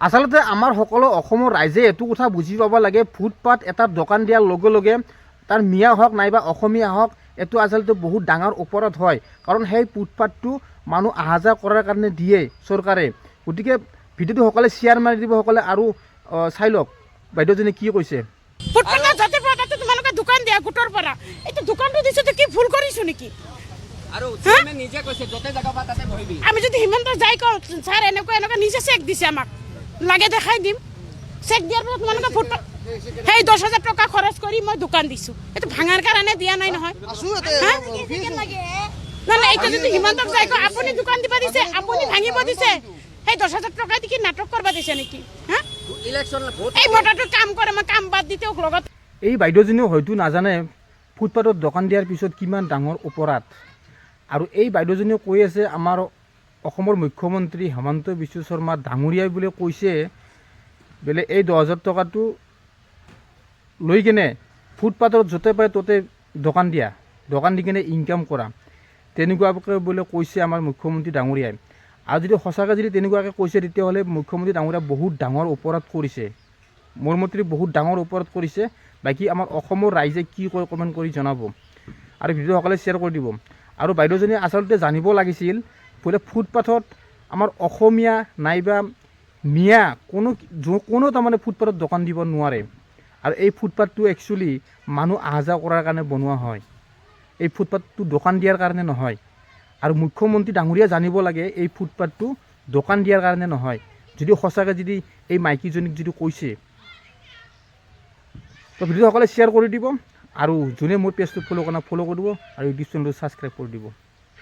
আচলতে আমাৰ সকলো অসমৰ ৰাইজে এইটো কথা বুজি পাব লাগে, ফুটপাথ এটা দোকান দিয়াৰ লগে লগে তাৰ মিয়া হওক নাইবা অসমীয়া হওক, এইটো আচলতে বহুত ডাঙৰ অপৰাধ হয়। কাৰণ সেই ফুটপাথটো মানুহ অহা যোৱা কৰাৰ কাৰণে দিয়ে চৰকাৰে। গতিকে ভিডিঅ'টো সকলে শ্বেয়াৰ মাৰি দিব সকলে, আৰু চাই লওক বাইদেউজনী কি কৈছে। ফুটপাথত যাতে প্ৰডাক্ট তোমালোকে দোকান দিয়া গোটৰ পৰা, এইটো দোকানটো দিছো কি ভুল কৰিছো নেকি? আৰু চিএমে নিজে কৈছে যতে জায়গা পা তাতে বহিবি। আমি যদি হিমন্ত যাই কওঁ স্যাৰ এনেকুৱা নিজে চেক দিছে, আমাক লাগে দেখাই দিম। চেক দিয়াৰ পিছত তোমালোকে ফুটপাথ সেই 10,000 টকা খৰচ কৰি মই দোকান দিছো, এইটো ভাঙাৰ কাৰণে দিয়া নাই নহয়। নাই এইটো যদি হিমন্ত যাই কওঁ আপুনি দোকান দিব দিছে, আপুনি ভাঙিব দিছে, সেই 10,000 টকা দি কি নাটক কৰিব দিছে নেকি? এই মটাৰটো কাম কৰে, মই কাম বাদ দিতেও লগত। এই বাইদেউজনীও হয়তো নাজানে ফুটপাথত দোকান দিয়াৰ পিছত কিমান ডাঙৰ অপৰাধ। আৰু এই বাইদেউজনীও কৈ আছে আমাৰ অসমৰ মুখ্যমন্ত্ৰী হিমন্ত বিশ্ব শৰ্মা ডাঙৰীয়াই বোলে কৈছে বোলে এই 10,000 টকাটো লৈ কিনে ফুটপাথত য'তে পায় ত'তে দোকান দিয়া, দোকান দি কিনে ইনকাম কৰা, তেনেকুৱাকৈ বোলে কৈছে আমাৰ মুখ্যমন্ত্ৰী ডাঙৰীয়াই। আৰু যদি সঁচাকৈ যদি তেনেকুৱাকৈ কৈছে তেতিয়াহ'লে মুখ্যমন্ত্ৰী ডাঙৰীয়াই বহুত ডাঙৰ অপৰাধ কৰিছে, মোৰ মতে বহুত ডাঙৰ অপৰাধ কৰিছে। বাকী আমাৰ অসমৰ ৰাইজে কি কয় কমেণ্ট কৰি জনাব, আৰু ভিডিঅ' সকলে শ্বেয়াৰ কৰি দিব। আৰু বাইদেউজনীয়ে আচলতে জানিব লাগিছিল বোলে ফুটপাথত আমাৰ অসমীয়া নাইবা মিয়া কোনো তাৰমানে ফুটপাথত দোকান দিব নোৱাৰে। আৰু এই ফুটপাথটো একচুৱেলি মানুহ অহা যোৱা কৰাৰ কাৰণে বনোৱা হয়, এই ফুটপাথটো দোকান দিয়াৰ কাৰণে নহয়। আৰু মুখ্যমন্ত্ৰী ডাঙৰীয়া জানিব লাগে এই ফুটপাথটো দোকান দিয়াৰ কাৰণে নহয়। যদি সঁচাকৈ যদি এই মাইকীজনীক যদি কৈছে তো ভিডিঅ'সকলে শ্বেয়াৰ কৰি দিব, আৰু যোনে মোৰ পেজটো ফ'ল' কৰা ফ'ল' কৰিব, আৰু ইউটিউব চেনেলটো ছাবস্ক্ৰাইব কৰি দিব।